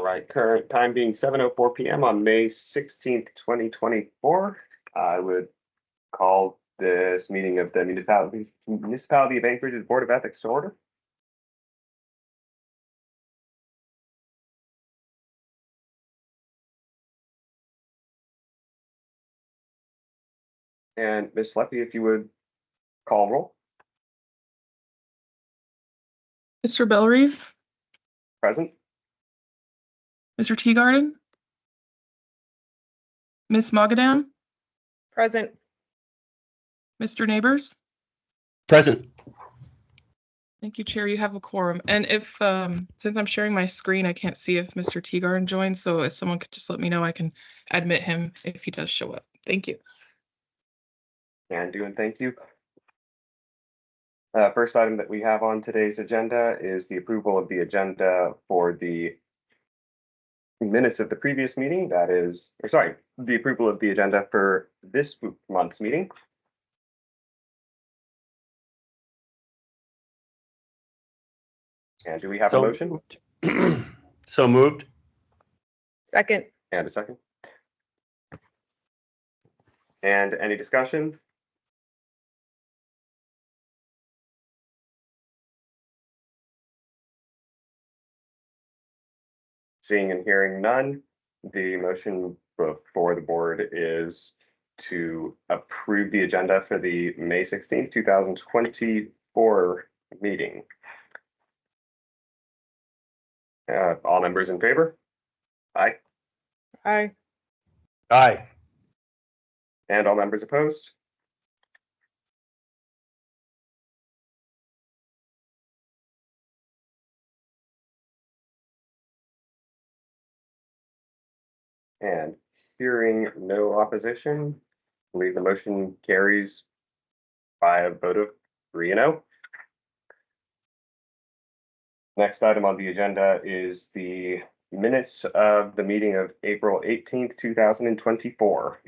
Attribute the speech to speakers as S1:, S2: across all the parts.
S1: All right, current time being 7:04 p.m. on May 16th, 2024. I would call this meeting of the Municipality of Anchorage Board of Ethics to order. And Ms. Leppy, if you would call roll.
S2: Mr. Bellerive,
S1: Present.
S2: Mr. Teagarden, Ms. Mogadam,
S3: Present.
S2: Mr. Neighbors.
S4: Present.
S2: Thank you, Chair. You have a quorum. And if, since I'm sharing my screen, I can't see if Mr. Teagarden joined. So if someone could just let me know, I can admit him if he does show up. Thank you.
S1: And thank you. First item that we have on today's agenda is the approval of the agenda for the minutes of the previous meeting. That is, or sorry, the approval of the agenda for this month's meeting. And do we have a motion?
S4: So moved.
S3: Second.
S1: And a second. And any discussion? Seeing and hearing none, the motion before the board is to approve the agenda for the May 16th, 2024 meeting. All members in favor? Aye.
S3: Aye.
S4: Aye.
S1: And all members opposed? And hearing no opposition, I believe the motion carries by a vote of 3-0. Next item on the agenda is the minutes of the meeting of April 18th, 2024.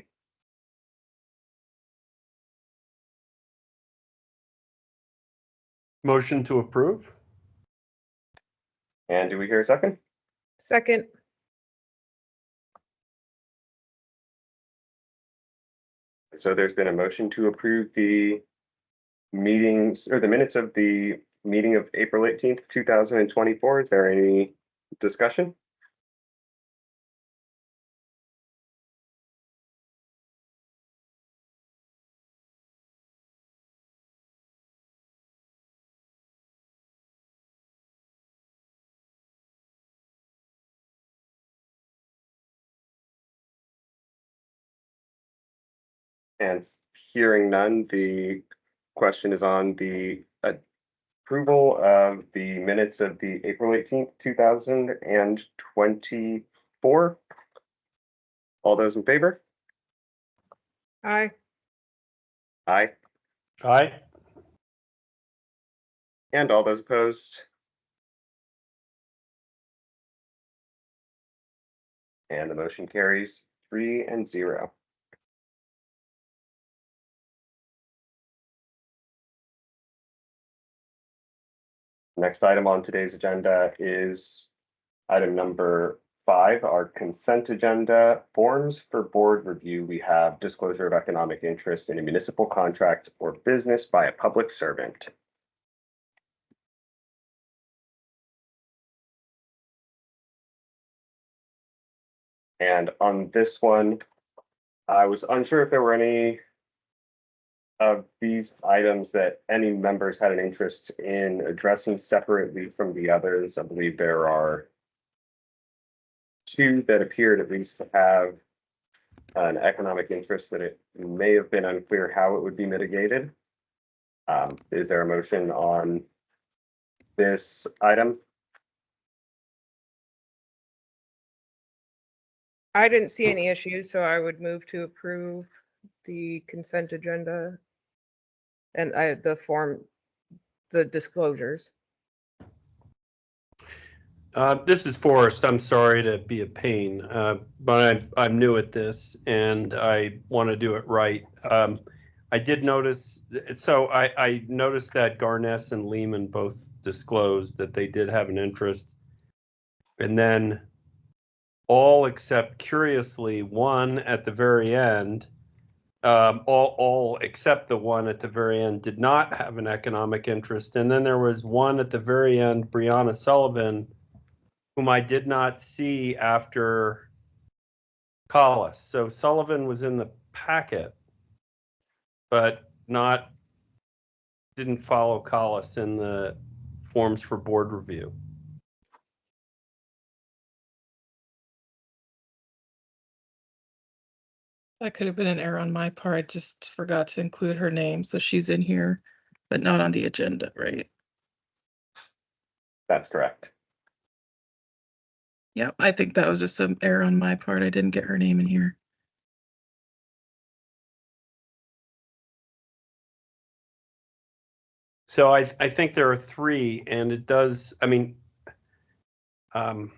S4: Motion to approve.
S1: And do we hear a second?
S3: Second.
S1: So there's been a motion to approve the meetings or the minutes of the meeting of April 18th, 2024. Is there any discussion? And hearing none, the question is on the approval of the minutes of the April 18th, 2024. All those in favor?
S3: Aye.
S1: Aye.
S4: Aye.
S1: And all those opposed? And the motion carries 3-0. Next item on today's agenda is item number 5, our consent agenda forms for board review. We have disclosure of economic interest in a municipal contract or business by a public servant. And on this one, I was unsure if there were any of these items that any members had an interest in addressing separately from the others. I believe there are 2 that appeared at least to have an economic interest that it may have been unclear how it would be mitigated. Is there a motion on this item?
S3: I didn't see any issues, so I would move to approve the consent agenda and the disclosures.
S4: This is Forrest. I'm sorry to be a pain, but I'm new at this and I want to do it right. I did notice, so I noticed that Garness and Lehman both disclosed that they did have an interest. And then all except curiously one at the very end. All except the one at the very end did not have an economic interest. And then there was one at the very end, Brianna Sullivan, whom I did not see after Collis. So Sullivan was in the packet, but didn't follow Collis in the forms for board review.
S2: That could have been an error on my part. I just forgot to include her name, so she's in here, but not on the agenda, right?
S1: That's correct.
S2: Yeah, I think that was just an error on my part. I didn't get her name in here.
S4: So I think there are three, and it does, I mean, I'm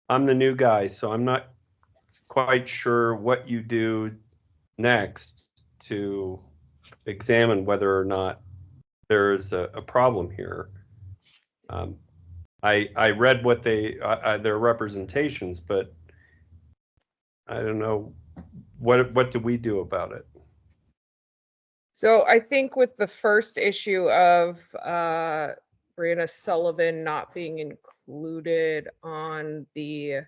S4: the new guy, so I'm not quite sure what you do next to examine whether or not there's a problem here. I read what their representations, but I don't know, what do we do about it?
S3: So I think with the first issue of Brianna Sullivan not being included on the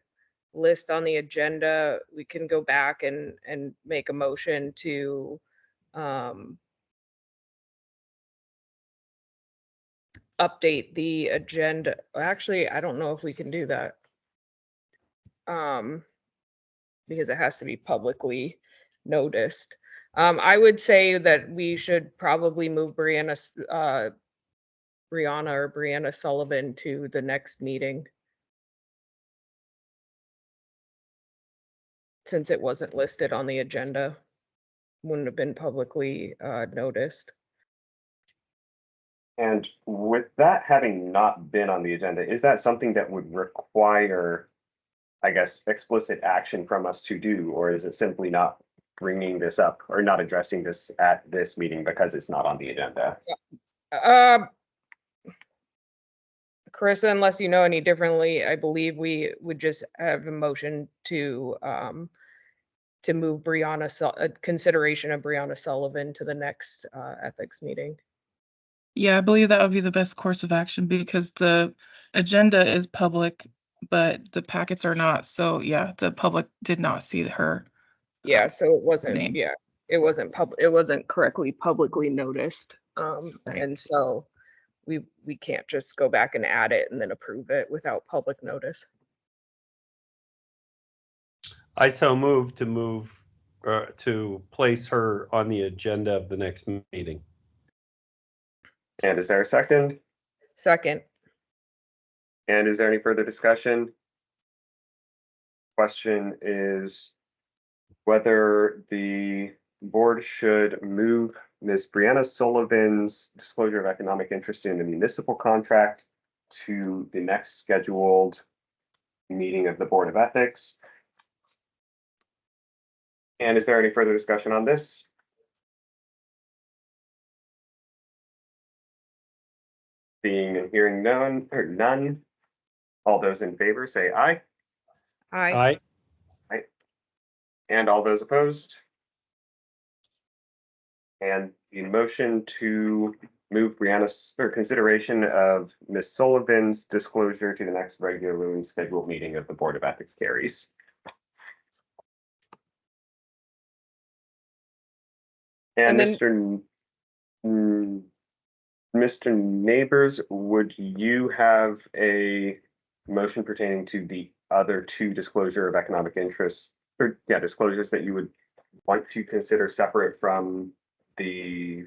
S3: list on the agenda, we can go back and make a motion to update the agenda. Actually, I don't know if we can do that. Because it has to be publicly noticed. I would say that we should probably move Brianna or Brianna Sullivan to the next meeting, since it wasn't listed on the agenda, wouldn't have been publicly noticed.
S1: And with that having not been on the agenda, is that something that would require, I guess, explicit action from us to do, or is it simply not bringing this up or not addressing this at this meeting because it's not on the agenda?
S3: Carissa, unless you know any differently, I believe we would just have a motion to move consideration of Brianna Sullivan to the next ethics meeting.
S2: Yeah, I believe that would be the best course of action because the agenda is public, but the packets are not. So yeah, the public did not see her.
S3: Yeah, so it wasn't,
S2: name.
S3: yeah, it wasn't correctly publicly noticed.
S2: Right.
S3: And so we can't just go back and add it and then approve it without public notice.
S4: I so move to place her on the agenda of the next meeting.
S1: And is there a second?
S3: Second.
S1: And is there any further discussion? Question is whether the board should move Ms. Brianna Sullivan's disclosure of economic interest in the municipal contract to the next scheduled meeting of the Board of Ethics. And is there any further discussion on this? Seeing and hearing none, all those in favor say aye.
S3: Aye.
S4: Aye.
S1: And all those opposed? And the motion to move Brianna's or consideration of Ms. Sullivan's disclosure to the next regularly scheduled meeting of the Board of Ethics carries. And
S3: then-
S1: Mr. Neighbors, would you have a motion pertaining to the other two disclosure of economic interest, or yeah, disclosures that you would want to consider separate from the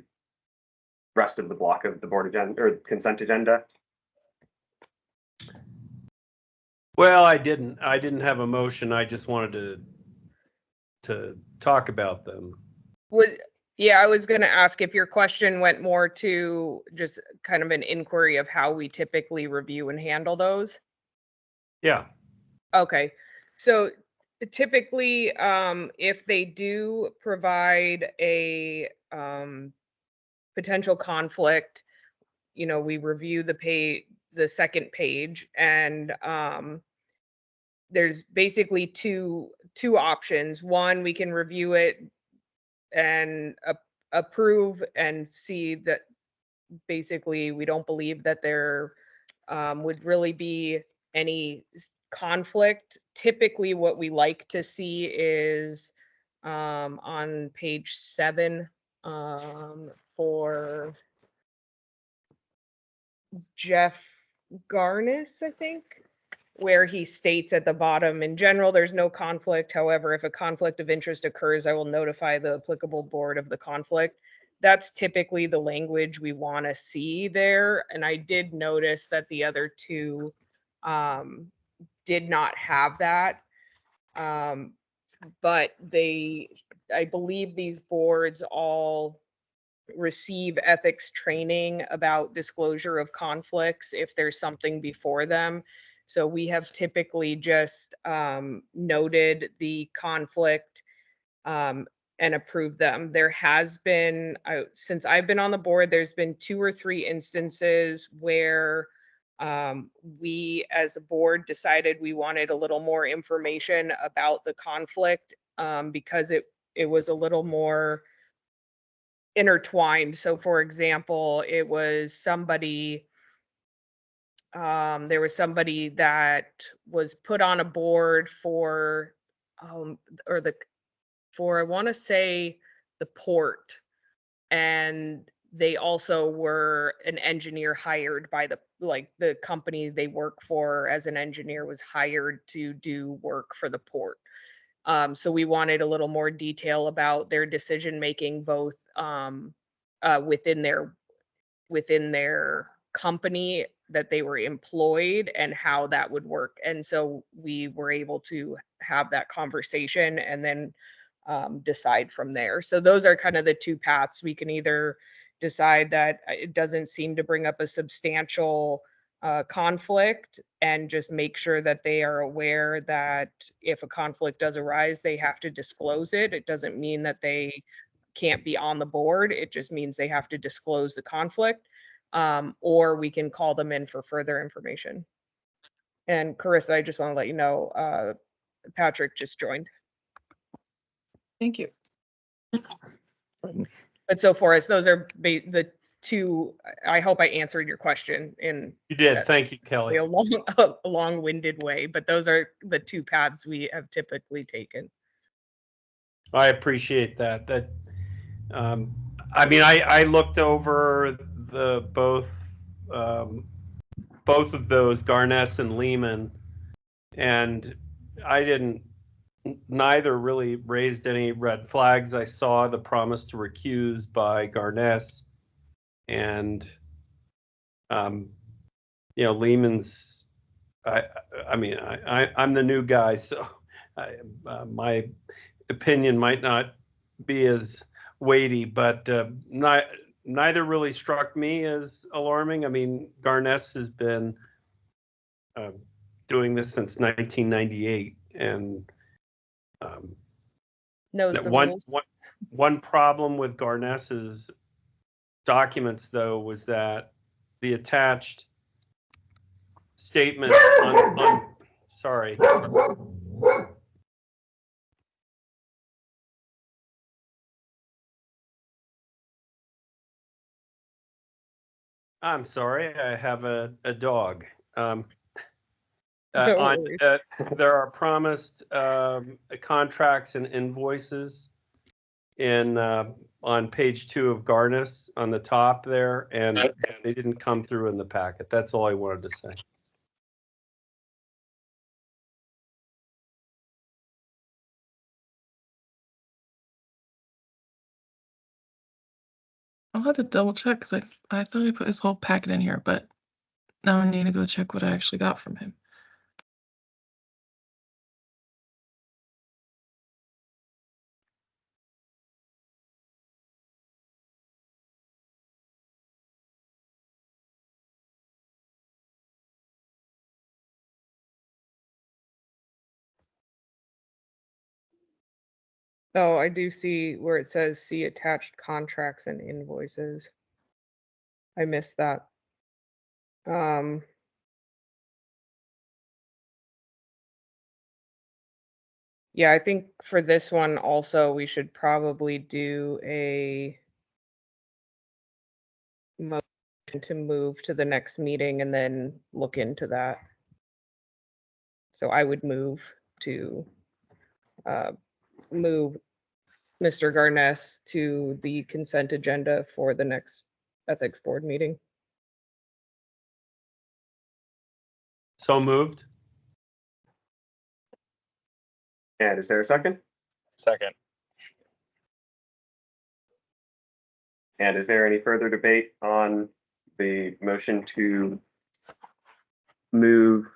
S1: rest of the block of the board agenda or consent agenda?
S4: Well, I didn't have a motion. I just wanted to talk about them.
S3: Yeah, I was going to ask if your question went more to just kind of an inquiry of how we typically review and handle those.
S4: Yeah.
S3: Okay, so typically, if they do provide a potential conflict, we review the second page, and there's basically two options. One, we can review it and approve and see that basically we don't believe that there would really be any conflict. Typically, what we like to see is on page 7 for Jeff Garnis, I think, where he states at the bottom, in general, there's no conflict. However, if a conflict of interest occurs, I will notify the applicable board of the conflict. That's typically the language we want to see there. And I did notice that the other two did not have that. But I believe these boards all receive ethics training about disclosure of conflicts if there's something before them. So we have typically just noted the conflict and approved them. There has been, since I've been on the board, there's been 2 or 3 instances where we as a board decided we wanted a little more information about the conflict because it was a little more intertwined. So for example, it was somebody, there was somebody that was put on a board for, I want to say the port. And they also were an engineer hired by the company they work for as an engineer was hired to do work for the port. So we wanted a little more detail about their decision making, both within their company that they were employed and how that would work. And so we were able to have that conversation and then decide from there. So those are kind of the 2 paths. We can either decide that it doesn't seem to bring up a substantial conflict and just make sure that they are aware that if a conflict does arise, they have to disclose it. It doesn't mean that they can't be on the board. It just means they have to disclose the conflict. Or we can call them in for further information. And Carissa, I just want to let you know, Patrick just joined.
S2: Thank you.
S3: But so for us, those are the 2. I hope I answered your question in
S4: You did. Thank you, Kelly.
S3: a long-winded way, but those are the 2 paths we have typically taken.
S4: I appreciate that. I mean, I looked over both of those, Garness and Lehman, and neither really raised any red flags. I saw the promise to recuse by Garness, and Lehman's. I'm the new guy, so my opinion might not be as weighty, but neither really struck me as alarming. I mean, Garness has been doing this since 1998, and
S3: Knows the rules.
S4: one problem with Garness's documents, though, was that the attached statement on sorry. I'm sorry, I have a dog. There are promised contracts and invoices on page 2 of Garness on the top there, and they didn't come through in the packet. That's all I wanted to say.
S2: I'll have to double check because I thought I put his whole packet in here, but now I need to go check what I actually got from him.
S3: Oh, I do see where it says see attached contracts and invoices. I missed that. Yeah, I think for this one also, we should probably do a motion to move to the next meeting and then look into that. So I would move to move Mr. Garnes to the consent agenda for the next ethics board meeting.
S4: So moved.
S1: And is there a second?
S5: Second.
S1: And is there any further debate on the motion to move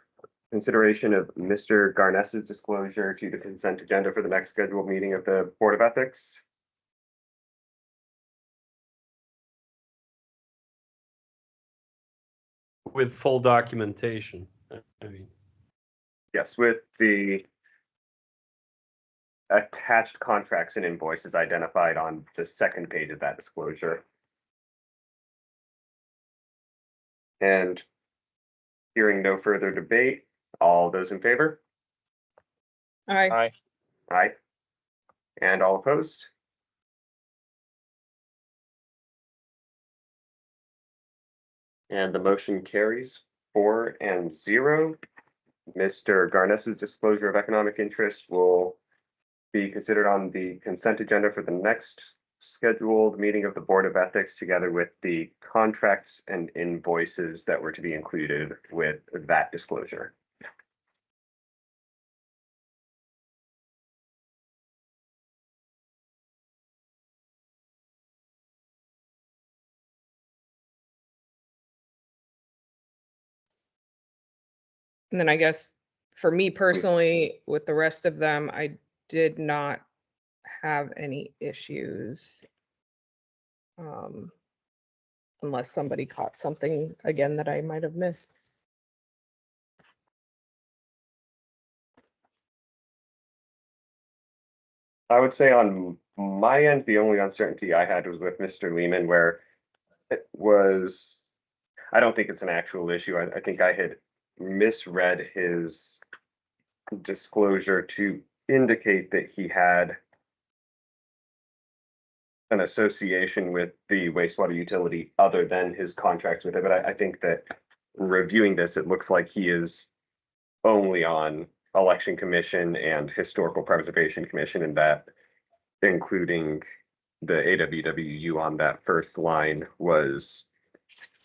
S1: consideration of Mr. Garnes's disclosure to the consent agenda for the next scheduled meeting of the Board of Ethics?
S4: With full documentation. I mean,
S1: Yes, with the attached contracts and invoices identified on the second page of that disclosure. And hearing no further debate, all those in favor?
S3: Aye.
S5: Aye.
S1: Aye. And all opposed? And the motion carries 4-0. Mr. Garnes's disclosure of economic interest will be considered on the consent agenda for the next scheduled meeting of the Board of Ethics, together with the contracts and invoices that were to be included with that disclosure.
S3: And then I guess for me personally, with the rest of them, I did not have any issues. Unless somebody caught something again that I might have missed.
S1: I would say on my end, the only uncertainty I had was with Mr. Lehman, where it was, I don't think it's an actual issue. I think I had misread his disclosure to indicate that he had an association with the wastewater utility other than his contracts with it. But I think that reviewing this, it looks like he is only on Election Commission and Historical Preservation Commission, and that including the AWWU on that first line was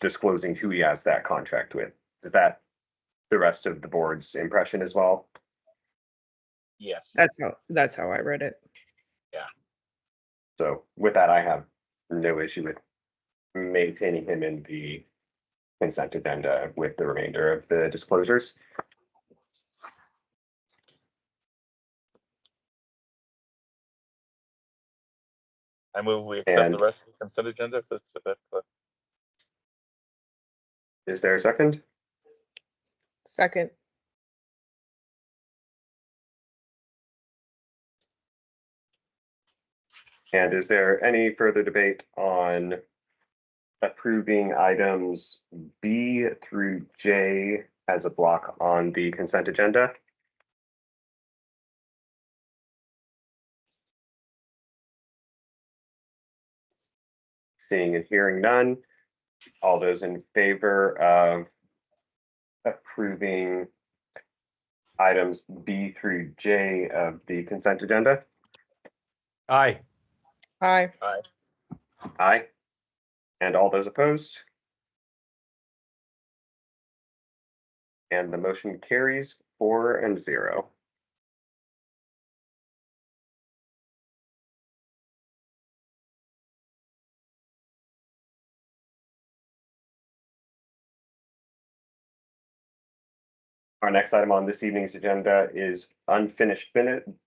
S1: disclosing who he has that contract with. Is that the rest of the board's impression as well?
S5: Yes.
S3: That's how I read it.
S1: So with that, I have no issue with maintaining him in the consent agenda with the remainder of the disclosures.
S5: I move we accept
S1: And-
S5: the rest of the consent agenda.
S1: Is there a second?
S3: Second.
S1: And is there any further debate on approving items B through J as a block on the consent agenda? Seeing and hearing none, all those in favor of approving items B through J of the consent agenda?
S4: Aye.
S3: Aye.
S1: Aye. And all those opposed? And the motion carries 4-0. Our next item on this evening's agenda is unfinished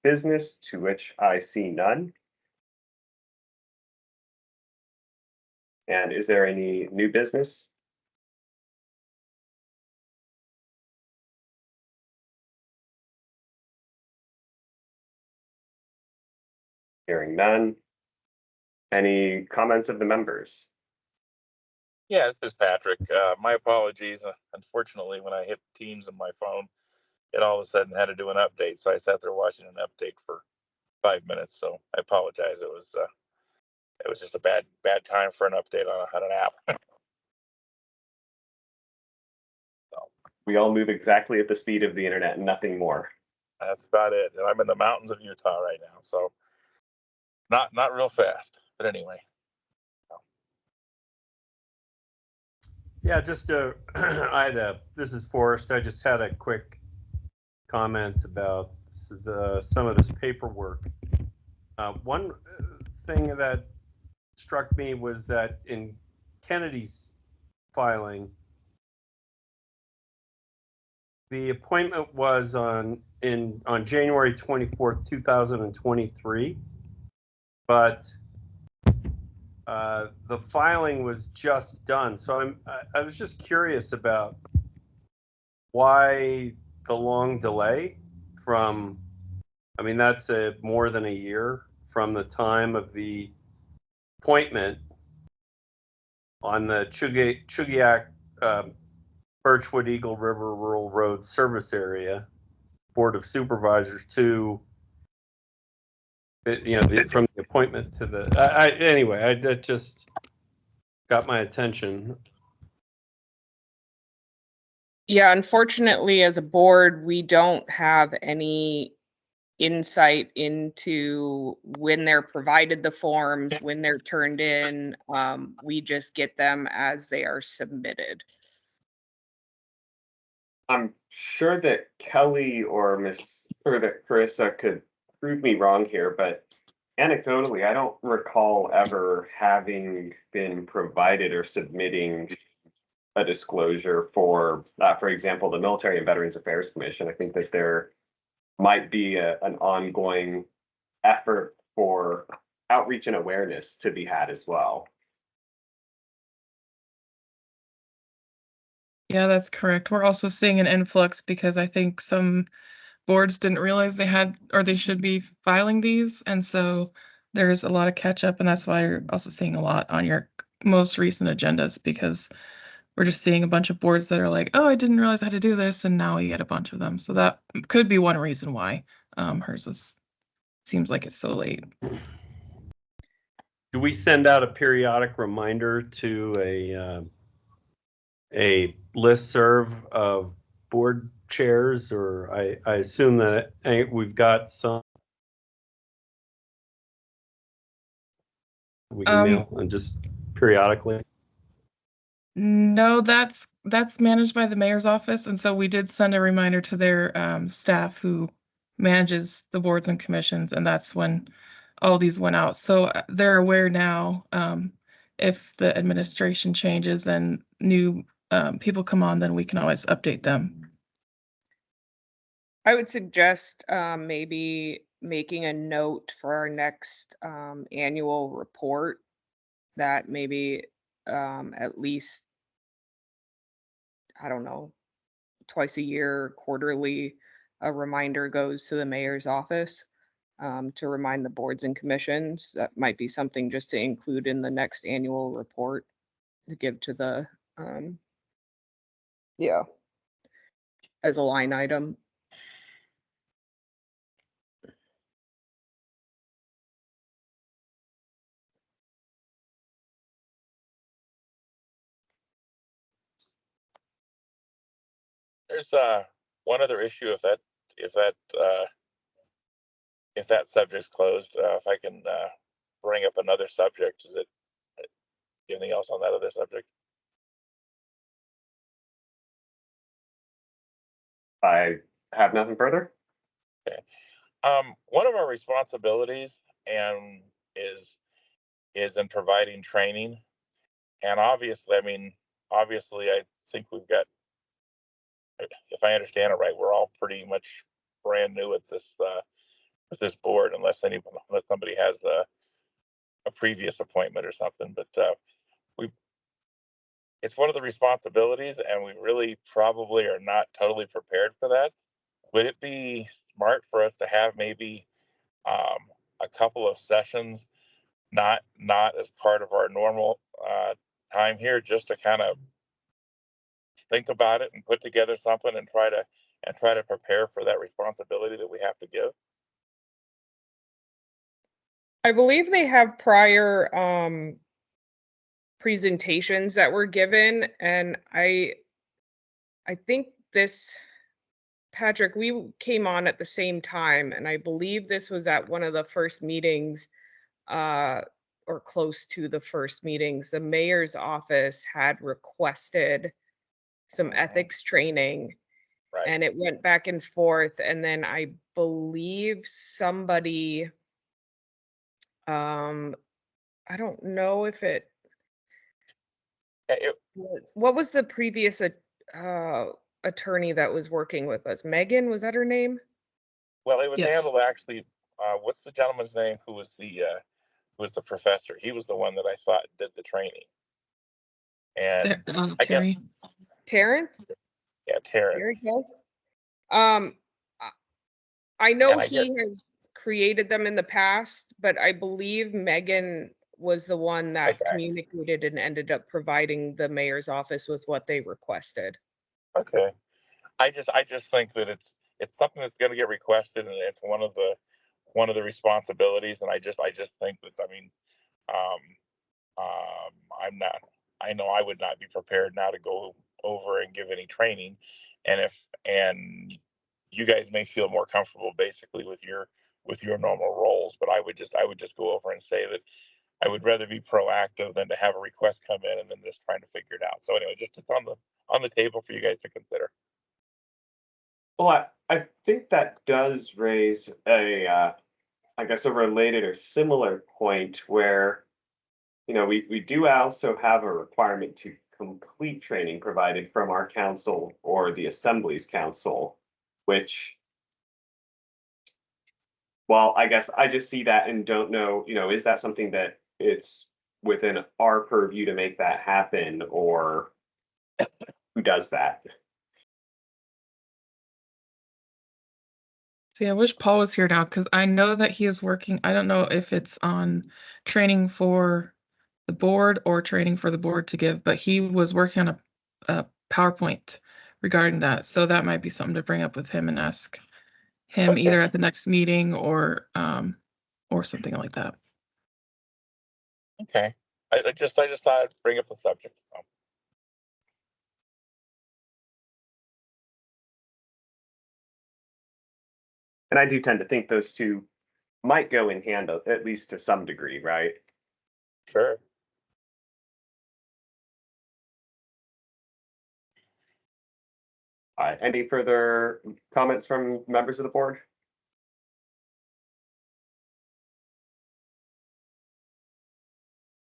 S1: business, to which I see none. And is there any new business? Hearing none. Any comments of the members?
S5: Yeah, this is Patrick. My apologies. Unfortunately, when I hit Teams on my phone, it all of a sudden had to do an update. So I sat there watching an update for 5 minutes. So I apologize. It was just a bad time for an update on an app.
S1: We all move exactly at the speed of the internet and nothing more.
S5: That's about it. And I'm in the mountains of Utah right now, so not real fast. But anyway,
S4: Yeah, just this is Forrest. I just had a quick comment about some of this paperwork. One thing that struck me was that in Kennedy's filing, the appointment was on January 24th, 2023, but the filing was just done. So I was just curious about why the long delay from, I mean, that's more than a year from the time of the appointment on the Chugiak Birchwood Eagle River Rural Road Service Area Board of Supervisors to, from the appointment to the, anyway, that just got my attention.
S3: Yeah, unfortunately, as a board, we don't have any insight into when they're provided the forms, when they're turned in. We just get them as they are submitted.
S1: I'm sure that Kelly or that Carissa could prove me wrong here, but anecdotally, I don't recall ever having been provided or submitting a disclosure for example, the Military and Veterans Affairs Commission. I think that there might be an ongoing effort for outreach and awareness to be had as well.
S2: Yeah, that's correct. We're also seeing an influx because I think some boards didn't realize they had or they should be filing these. And so there's a lot of catch up. And that's why you're also seeing a lot on your most recent agendas, because we're just seeing a bunch of boards that are like, oh, I didn't realize I had to do this. And now we get a bunch of them. So that could be one reason why hers seems like it's so late.
S4: Do we send out a periodic reminder to a listserv of board chairs, or I assume that we've got some we can mail and just periodically?
S2: No, that's managed by the mayor's office. And so we did send a reminder to their staff who manages the boards and commissions. And that's when all these went out. So they're aware now. If the administration changes and new people come on, then we can always update them.
S3: I would suggest maybe making a note for our next annual report that maybe at least, I don't know, twice a year, quarterly, a reminder goes to the mayor's office to remind the boards and commissions. That might be something just to include in the next annual report to give to the, yeah, as a line item.
S5: there's one other issue if that subject's closed. If I can bring up another subject, is it anything else on that other subject?
S1: I have nothing further.
S5: Okay. One of our responsibilities and is in providing training, and obviously, I think we've got, if I understand it right, we're all pretty much brand new at this with this board, unless somebody has a previous appointment or something. But it's one of the responsibilities, and we really probably are not totally prepared for that. Would it be smart for us to have maybe a couple of sessions, not as part of our normal time here, just to kind of think about it and put together something and try to and try to prepare for that responsibility that we have to give?
S3: I believe they have prior presentations that were given, and I think this, Patrick, we came on at the same time, and I believe this was at one of the first meetings, or close to the first meetings. The mayor's office had requested some ethics training,
S5: Right.
S3: and it went back and forth, and then I believe somebody, I don't know if it, what was the previous attorney that was working with us? Megan, was that her name?
S5: Well, it was
S2: Yes.
S5: handled actually. What's the gentleman's name who was the professor? He was the one that I thought did the training. And I guess,
S2: Terry.
S3: Terrence?
S5: yeah, Terrence.
S3: Very good. I- I know
S5: And I
S3: he has created them in the past, but I believe Megan was the one that
S5: Okay.
S3: communicated and ended up providing the mayor's office with what they requested.
S5: Okay. I just think that it's something that's going to get requested, and it's one of the responsibilities. And I just think that, I mean, I'm not. I know I would not be prepared now to go over and give any training, and you guys may feel more comfortable basically with your normal roles, but I would just go over and say that I would rather be proactive than to have a request come in and then just trying to figure it out. So anyway, just it's on the table for you guys to consider.
S1: Well, I think that does raise I guess a related or similar point where, we do also have a requirement to complete training provided from our council or the Assembly's council, which, well, I guess I just see that and don't know, is that something that it's within our purview to make that happen, or who does that?
S2: See, I wish Paul was here now because I know that he is working. I don't know if it's on training for the board or training for the board to give, but he was working on a PowerPoint regarding that. So that might be something to bring up with him and ask him
S5: Okay.
S2: either at the next meeting or something like that.
S5: Okay. I just thought I'd bring up the subject.
S1: And I do tend to think those two might go in hand, at least to some degree, right?
S5: Sure.
S1: All right, any further comments from members of the board?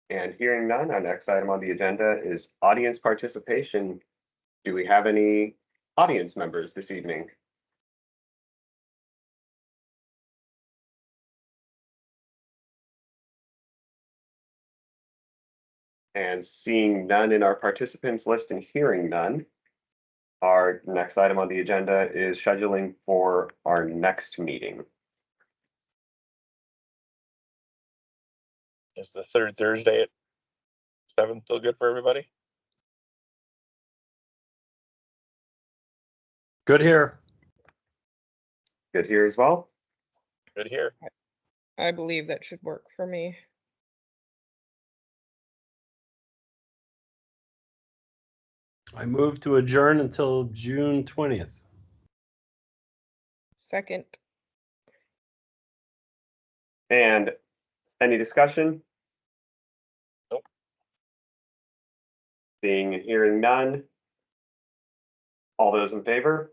S1: And hearing none, our next item on the agenda is audience participation. Do we have any audience members this evening? And seeing none in our participants list and hearing none, our next item on the agenda is scheduling for our next meeting.
S5: Is the third Thursday at 7 still good for everybody?
S4: Good here.
S1: Good here as well.
S5: Good here.
S3: I believe that should work for me.
S4: I move to adjourn until June 20th.
S3: Second.
S1: And any discussion?
S5: Nope.
S1: Seeing and hearing none. All those in favor?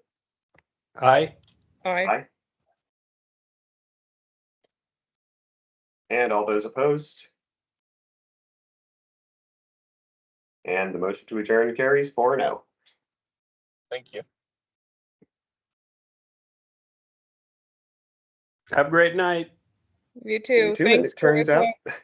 S4: Aye.
S3: Aye.
S1: Aye. And all those opposed? And the motion to adjourn carries 4-0.
S5: Thank you.
S4: Have a great night.
S3: You
S1: You
S3: too.
S1: too, and
S3: Thanks,
S1: it turns
S3: Carissa.
S1: out